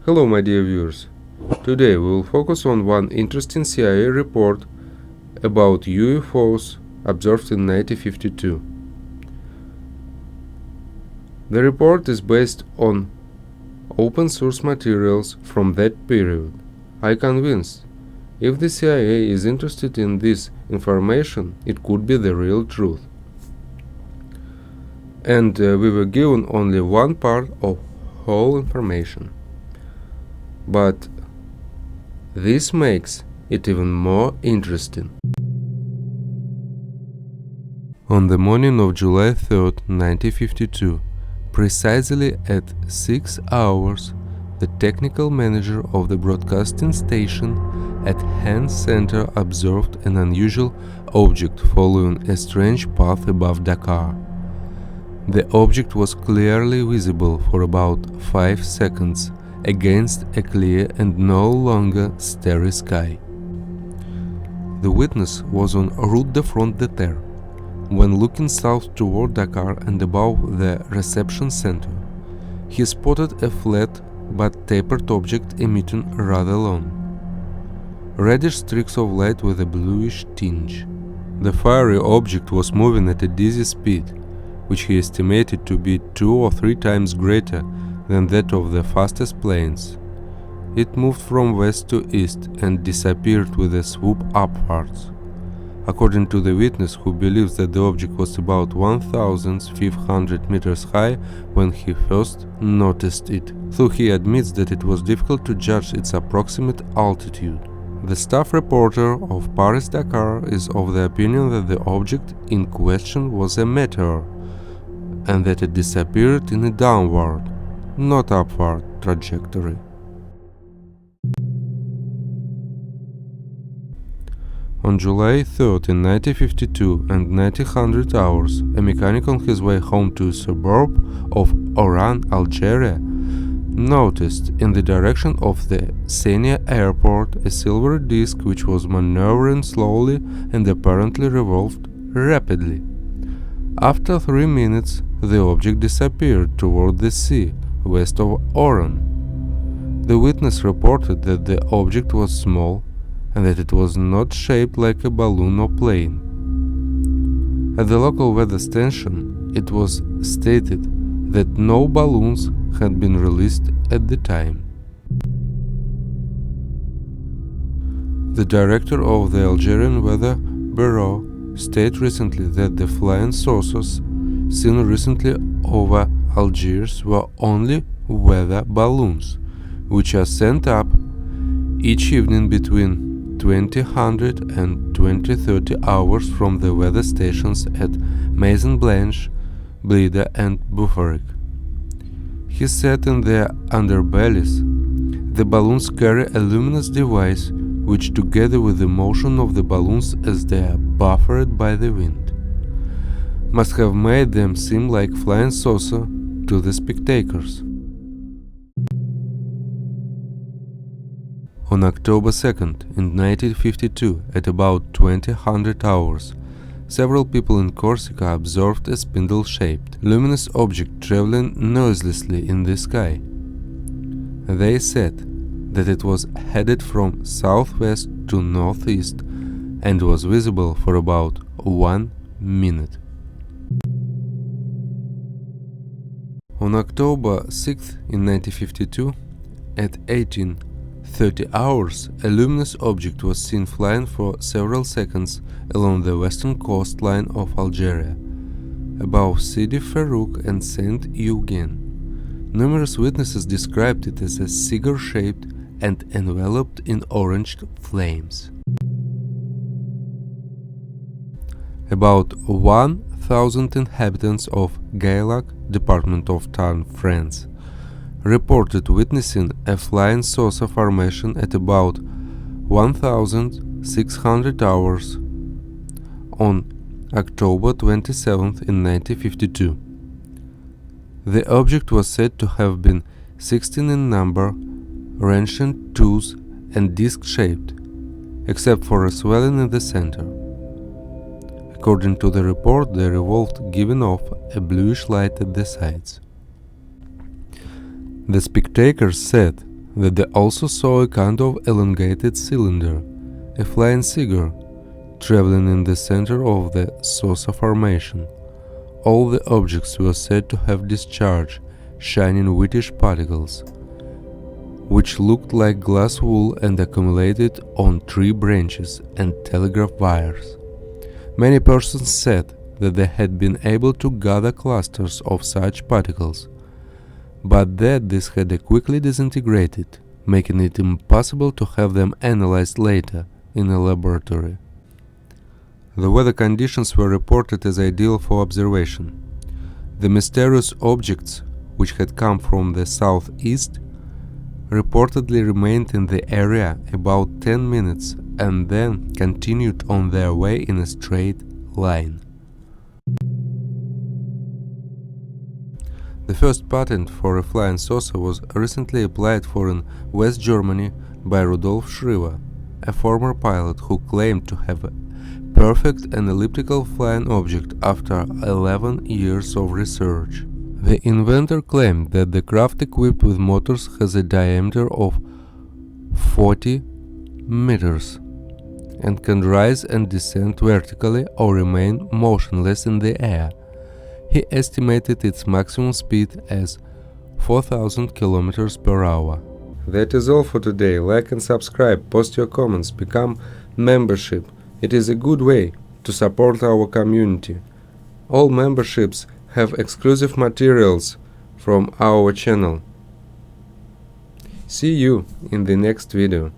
Hello my dear viewers. Today we will focus on one interesting CIA report about UFOs observed in 1952. The report is based on open source materials from that period. I'm convinced if the CIA is interested in this information, it could be the real truth. And we were given only one part of whole information. But this makes it even more interesting. On the morning of July 3rd, 1952, precisely at 6 hours, the technical manager of the broadcasting station at Han Center observed an unusual object following a strange path above Dakar. The object was clearly visible for about 5 seconds against a clear and no longer starry sky. The witness was en route de front de terre, when looking south toward Dakar and above the reception center. He spotted a flat but tapered object emitting rather long, reddish streaks of light with a bluish tinge. The fiery object was moving at a dizzy speed, which he estimated to be 2 or 3 times greater than that of the fastest planes. It moved from west to east and disappeared with a swoop upwards. According to the witness, who believes that the object was about 1,500 meters high when he first noticed it, though he admits that it was difficult to judge its approximate altitude. The staff reporter of Paris-Dakar is of the opinion that the object in question was a meteor, and that it disappeared in a downward, not upward trajectory. On July 3rd in 1952 and 1900 hours, a mechanic on his way home to a suburb of ORAN, Algeria, noticed in the direction of the Senia airport a silver disc which was maneuvering slowly and apparently revolved rapidly. After 3 minutes, the object disappeared toward the sea west of Oran. The witness reported that the object was small and that it was not shaped like a balloon or plane. At the local weather station, it was stated that no balloons had been released at the time. The director of the Algerian Weather Bureau stated recently that the flying saucers seen recently over Algiers were only weather balloons, which are sent up each evening between 2000 and 2030 hours from the weather stations at Maison Blanche, Blida and Bufaric. He said in their underbellies, the balloons carry a luminous device which, together with the motion of the balloons as they are buffeted by the wind, must have made them seem like flying saucer to the spectators. On October 2nd, in 1952, at about 2000 hours, several people in Corsica observed a spindle-shaped, luminous object traveling noiselessly in the sky. They said that it was headed from southwest to northeast and was visible for about 1 minute. On October 6th, in 1952, at 1830 hours, a luminous object was seen flying for several seconds along the western coastline of Algeria, above Sidi Farouk and Saint Eugene. Numerous witnesses described it as a cigar-shaped and enveloped in orange flames. About 1,000 inhabitants of Gaillac, department of Tarn, France, reported witnessing a flying saucer formation at about 1,600 hours on October 27th in 1952. The object was said to have been 16 in number, wrenching tooth and disc-shaped, except for a swelling in the center. According to the report, they revolved, giving off a bluish light at the sides. The spectators said that they also saw a kind of elongated cylinder, a flying cigar, traveling in the center of the Sosa formation. All the objects were said to have discharged shining whitish particles, which looked like glass wool and accumulated on tree branches and telegraph wires. Many persons said that they had been able to gather clusters of such particles, but that this had quickly disintegrated, making it impossible to have them analyzed later in a laboratory. The weather conditions were reported as ideal for observation. The mysterious objects, which had come from the southeast, reportedly remained in the area about 10 minutes and then continued on their way in a straight line. The first patent for a flying saucer was recently applied for in West Germany by Rudolf Schriever, a former pilot who claimed to have a perfect and elliptical flying object after 11 years of research. The inventor claimed that the craft equipped with motors has a diameter of 40 meters and can rise and descend vertically or remain motionless in the air. He estimated its maximum speed as 4,000 kilometers per hour. That is all for today. Like and subscribe, post your comments, become membership. It is a good way to support our community. All memberships have exclusive materials from our channel. See you in the next video.